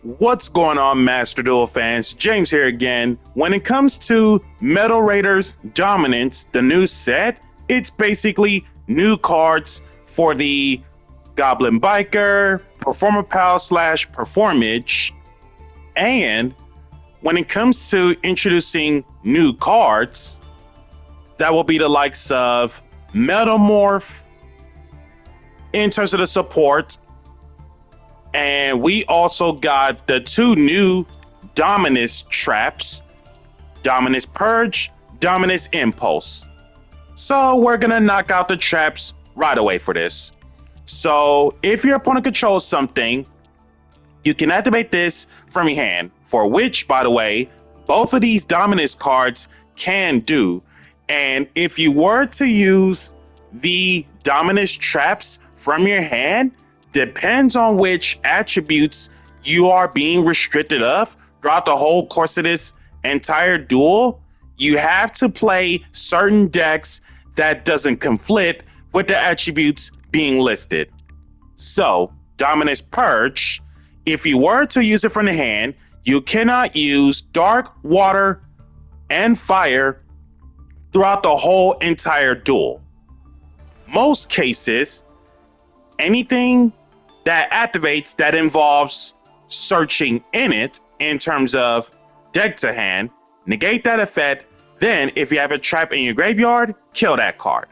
What's going on, Master Duel fans? James here again. When it comes to Metal Raiders Dominance, the new set, it's basically new cards for the Goblin Biker, Performer Pal / Performage, and when it comes to introducing new cards, that will be the likes of Metamorph in terms of the support. And we also got the two new Dominus traps, Dominus Purge, Dominus Impulse. So we're gonna knock out the traps right away for this. So if your opponent controls something, you can activate this from your hand, for which, by the way, both of these Dominus cards can do. And if you were to use the Dominus traps from your hand, depends on which attributes you are being restricted of throughout the whole course of this entire duel. You have to play certain decks that doesn't conflict with the attributes being listed. So, Dominus Purge, if you were to use it from the hand, you cannot use Dark, Water, and Fire throughout the whole entire duel. Most cases, anything that activates that involves searching in it in terms of deck to hand, negate that effect. Then if you have a trap in your graveyard, kill that card.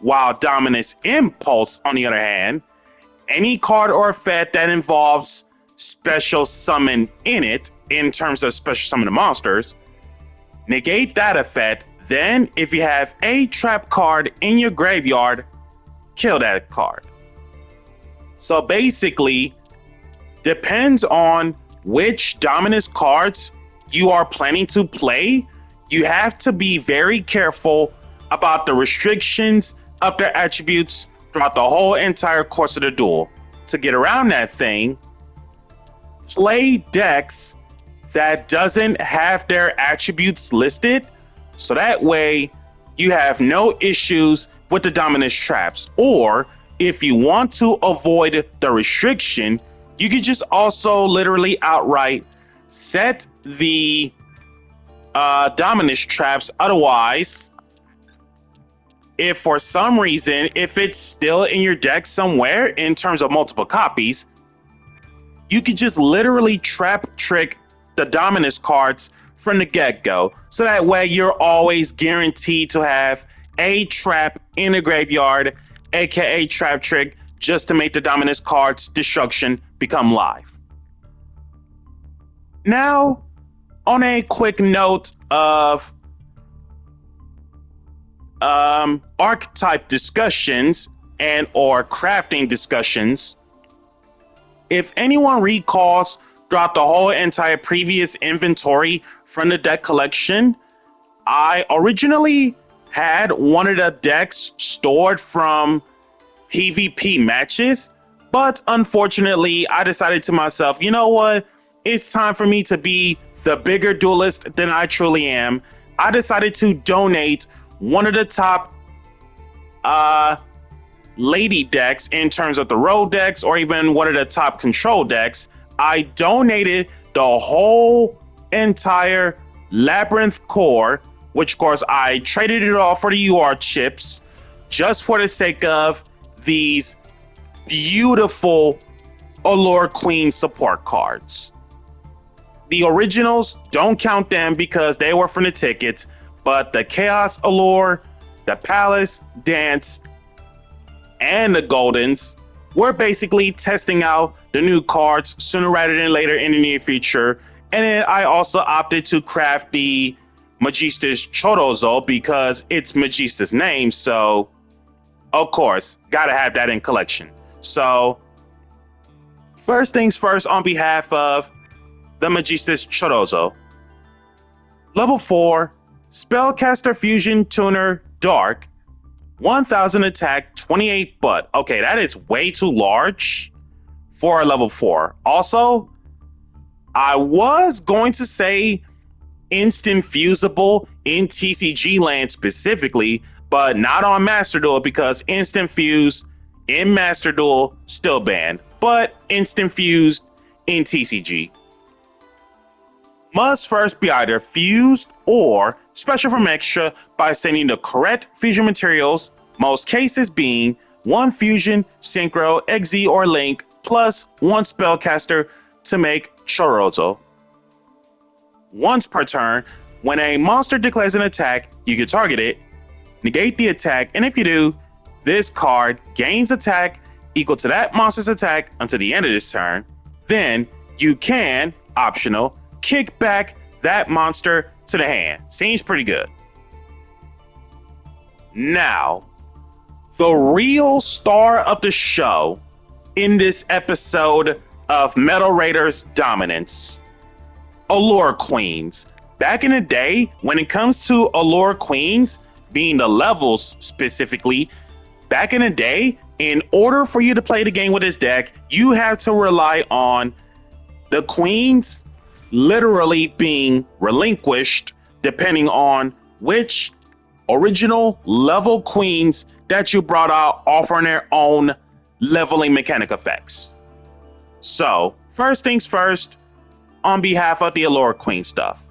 While Dominus Impulse, on the other hand, any card or effect that involves special summon in it in terms of special summon the monsters, negate that effect. Then if you have a trap card in your graveyard, kill that card. So basically, depends on which Dominus cards you are planning to play. You have to be very careful about the restrictions of their attributes throughout the whole entire course of the duel. To get around that thing, play decks that doesn't have their attributes listed, so that way you have no issues with the Dominus traps. Or if you want to avoid the restriction, you can just also literally outright set the Dominus traps. Otherwise, if for some reason, if it's still in your deck somewhere in terms of multiple copies, you can just literally trap trick the Dominus cards from the get-go. So that way you're always guaranteed to have a trap in the graveyard, aka trap trick, just to make the Dominus cards destruction become live. Now, on a quick note of archetype discussions and or crafting discussions, if anyone recalls throughout the whole entire previous inventory from the deck collection, I originally had one of the decks stored from PvP matches, but unfortunately I decided to myself, you know what, it's time for me to be the bigger duelist than I truly am. I decided to donate one of the top lady decks in terms of the road decks, or even one of the top control decks. I donated the whole entire Labyrinth core, which of course I traded it off for the UR chips, just for the sake of these beautiful Allure Queen support cards. The originals, don't count them because they were from the tickets, but the Chaos Allure, the Palace, Dance, and the Goldens, we're basically testing out the new cards sooner rather than later in the near future. And then I also opted to craft the Magistus Chorozo because it's Magistus' name, so of course, gotta have that in collection. So first things first, on behalf of the Magistus Chorozo, level 4, Spellcaster Fusion Tuner Dark, 1000 attack, 28 butt. Okay, that is way too large for a level 4. Also, I was going to say instant fusible in TCG land specifically, but not on Master Duel because instant fuse in Master Duel still banned, but instant fused in TCG. Must first be either fused or special from extra by sending the correct fusion materials, most cases being 1 fusion, synchro, XZ, or link, plus 1 spellcaster to make Chorozo. Once per turn, when a monster declares an attack, you can target it, negate the attack, and if you do, this card gains attack equal to that monster's attack until the end of this turn. Then you can, optional, kick back that monster to the hand. Seems pretty good. Now, the real star of the show in this episode of Metal Raiders Dominance, Allure Queens. Back in the day, when it comes to Allure Queens, being the levels specifically, back in the day, in order for you to play the game with this deck, you have to rely on the queens literally being relinquished depending on which original level queens that you brought out offering their own leveling mechanic effects. So, first things first, on behalf of the Allure Queen stuff,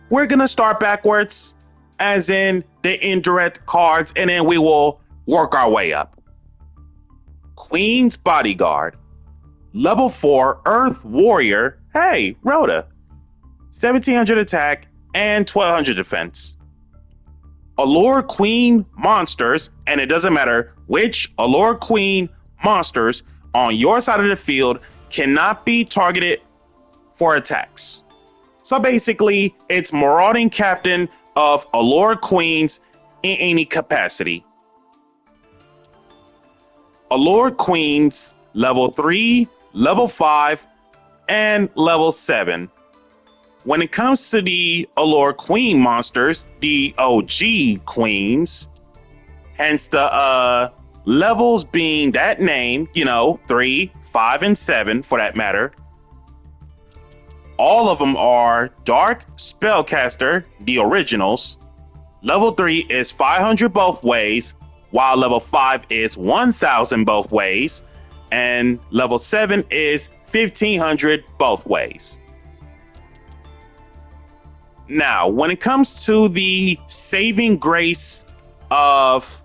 we're gonna start backwards, as in the indirect cards, and then we will work our way up. Queen's Bodyguard, level 4 Earth Warrior. Hey, Rhoda, 1700 attack and 1200 defense. Allure Queen monsters, and it doesn't matter which Allure Queen monsters on your side of the field, cannot be targeted for attacks. So basically, it's marauding captain of Allure Queens in any capacity. Allure Queens, level 3, level 5, and level 7. When it comes to the Allure Queen monsters, the OG Queens, hence the levels being that name, 3, 5, and 7 for that matter. All of them are Dark Spellcaster, the originals. Level 3 is 500 both ways, while level 5 is 1000 both ways, and level 7 is 1500 both ways. Now, when it comes to the saving grace of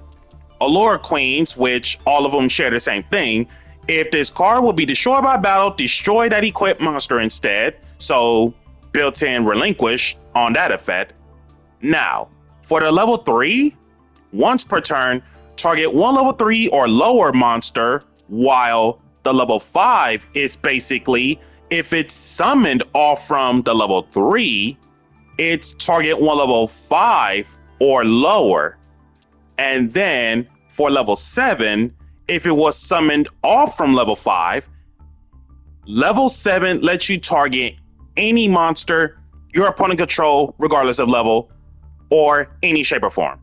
Allure Queens, which all of them share the same thing, if this card will be destroyed by battle, destroy that equipped monster instead, so built-in relinquish on that effect. Now, for the level 3, once per turn, target 1 level 3 or lower monster, while the level 5 is basically, if it's summoned off from the level 3, it's target 1 level 5 or lower. And then for level 7, if it was summoned off from level 5, level 7 lets you target any monster your opponent control, regardless of level or any shape or form.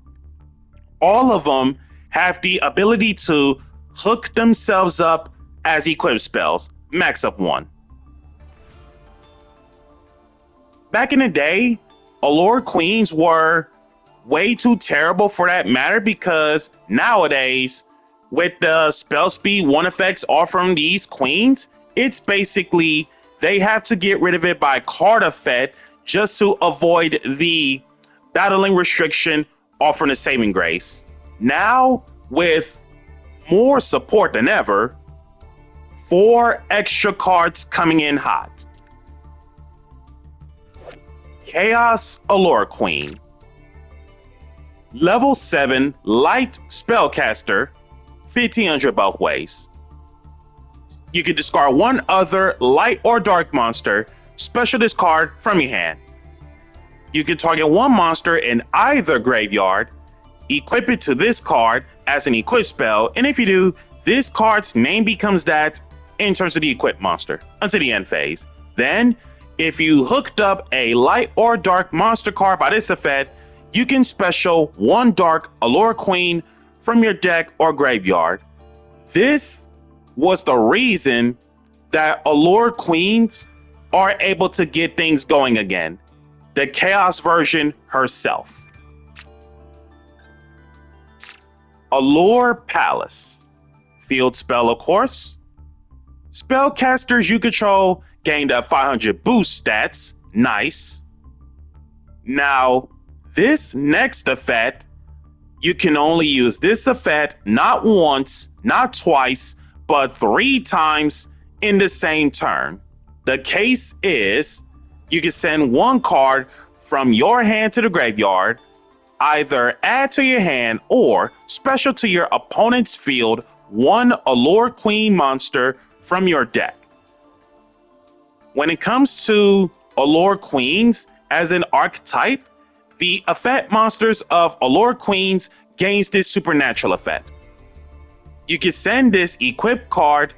All of them have the ability to hook themselves up as equipped spells, max of 1. Back in the day, Allure Queens were way too terrible for that matter, because nowadays, with the spell speed 1 effects off from these queens, it's basically they have to get rid of it by card effect just to avoid the battling restriction offering a saving grace. Now, with more support than ever, 4 extra cards coming in hot. Chaos Allure Queen. Level 7 Light Spellcaster, 1500 both ways. You can discard 1 other light or dark monster, special this card from your hand. You can target 1 monster in either graveyard, equip it to this card as an equip spell, and if you do, this card's name becomes that in terms of the equipped monster until the end phase. Then, if you hooked up a light or dark monster card by this effect, you can special 1 dark Allure Queen from your deck or graveyard. This was the reason that Allure Queens are able to get things going again. The Chaos version herself. Allure Palace. Field spell, of course. Spellcasters you control gained a 500 boost stats. Nice. Now, this next effect, you can only use this effect not once, not twice, but 3 times in the same turn. The case is, you can send one card from your hand to the graveyard, either add to your hand or special to your opponent's field one Allure Queen monster from your deck. When it comes to Allure Queens as an archetype, the effect monsters of Allure Queens gains this supernatural effect. You can send this equipped card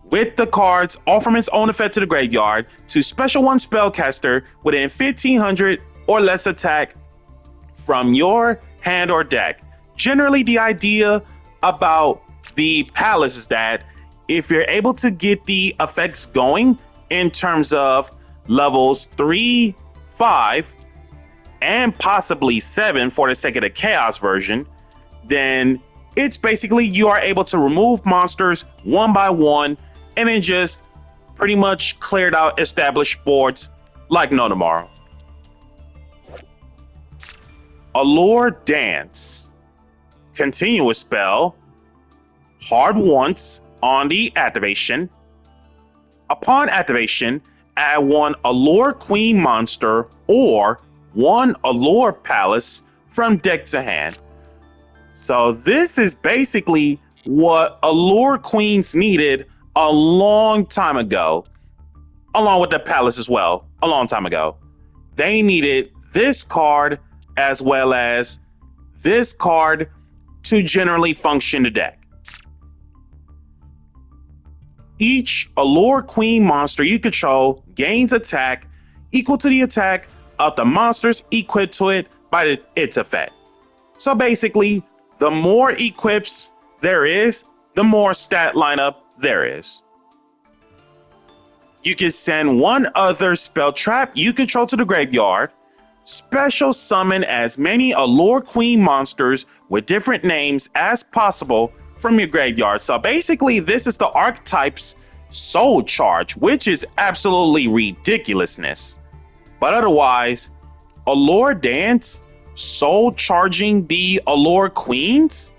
with the cards all from its own effect to the graveyard to special one spellcaster within 1500 or less attack from your hand or deck. Generally, the idea about the palace is that if you're able to get the effects going in terms of levels 3, 5, and possibly 7 for the sake of the chaos version, then it's basically you are able to remove monsters one by one and then just pretty much cleared out established boards like no tomorrow. Allure Dance. Continuous spell. Hard once on the activation. Upon activation, add one Allure Queen monster or one Allure Palace from deck to hand. So this is basically what Allure Queens needed a long time ago, along with the Palace as well, a long time ago. They needed this card as well as this card to generally function the deck. Each Allure Queen monster you control gains attack equal to the attack of the monsters equipped to it by its effect. So basically, the more equips there is, the more stat lineup there is. You can send one other spell trap you control to the graveyard, special summon as many Allure Queen monsters with different names as possible from your graveyard. So basically, this is the archetype's soul charge, which is absolutely ridiculousness. But otherwise, Allure Dance soul charging the Allure Queens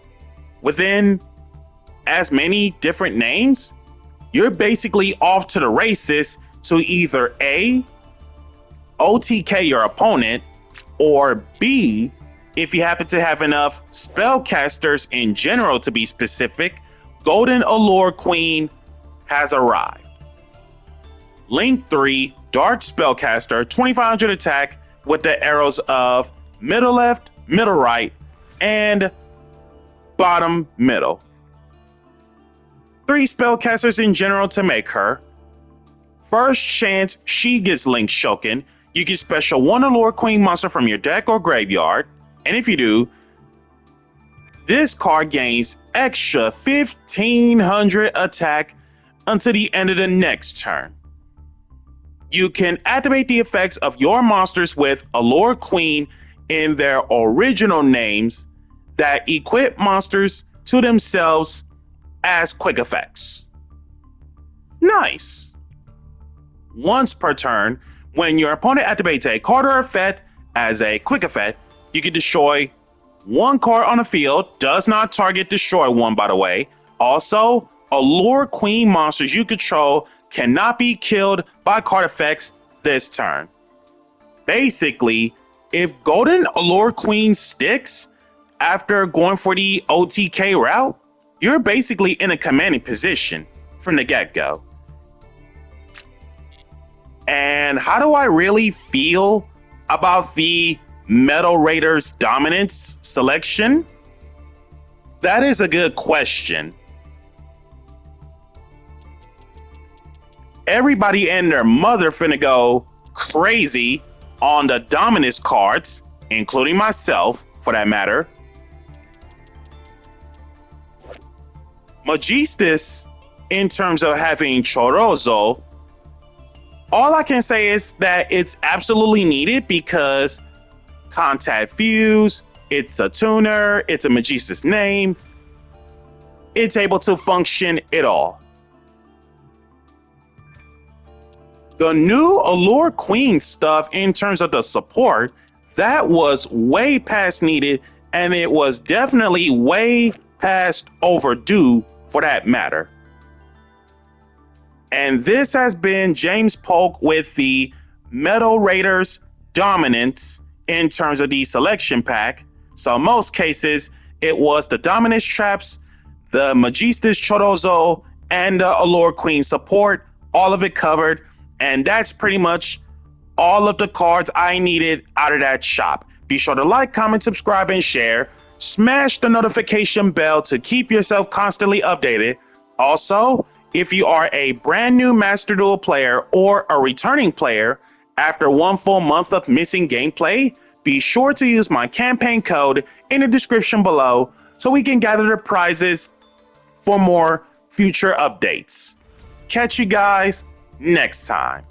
within as many different names, you're basically off to the races to either A, OTK your opponent, or B, if you happen to have enough spellcasters in general to be specific, Golden Allure Queen has arrived. Link 3, Dark Spellcaster, 2500 attack with the arrows of middle left, middle right, and bottom middle. 3 spellcasters in general to make her. First chance she gets Link Shoken, you can special one Allure Queen monster from your deck or graveyard, and if you do, this card gains extra 1500 attack until the end of the next turn. You can activate the effects of your monsters with Allure Queen in their original names that equip monsters to themselves as quick effects. Nice. Once per turn, when your opponent activates a card or effect as a quick effect, you can destroy one card on the field. Does not target destroy one, by the way. Also, Allure Queen monsters you control cannot be killed by card effects this turn. Basically, if Golden Allure Queen sticks after going for the OTK route, you're basically in a commanding position from the get-go. And how do I really feel about the Metal Raiders Dominance selection? That is a good question. Everybody and their mother finna go crazy on the Dominus cards, including myself, for that matter. Magistus, in terms of having Chorozo, all I can say is that it's absolutely needed because Contact Fuse, it's a tuner, it's a Magistus name, it's able to function it all. The new Allure Queen stuff in terms of the support, that was way past needed, and it was definitely way past overdue for that matter. And this has been James Polk with the Metal Raiders Dominance in terms of the selection pack. So in most cases, it was the Dominus Traps, the Magistus Chorozo, and the Allure Queen support, all of it covered. And that's pretty much all of the cards I needed out of that shop. Be sure to like, comment, subscribe, and share. Smash the notification bell to keep yourself constantly updated. Also, if you are a brand new Master Duel player or a returning player after one full month of missing gameplay, be sure to use my campaign code in the description below so we can gather the prizes for more future updates. Catch you guys next time.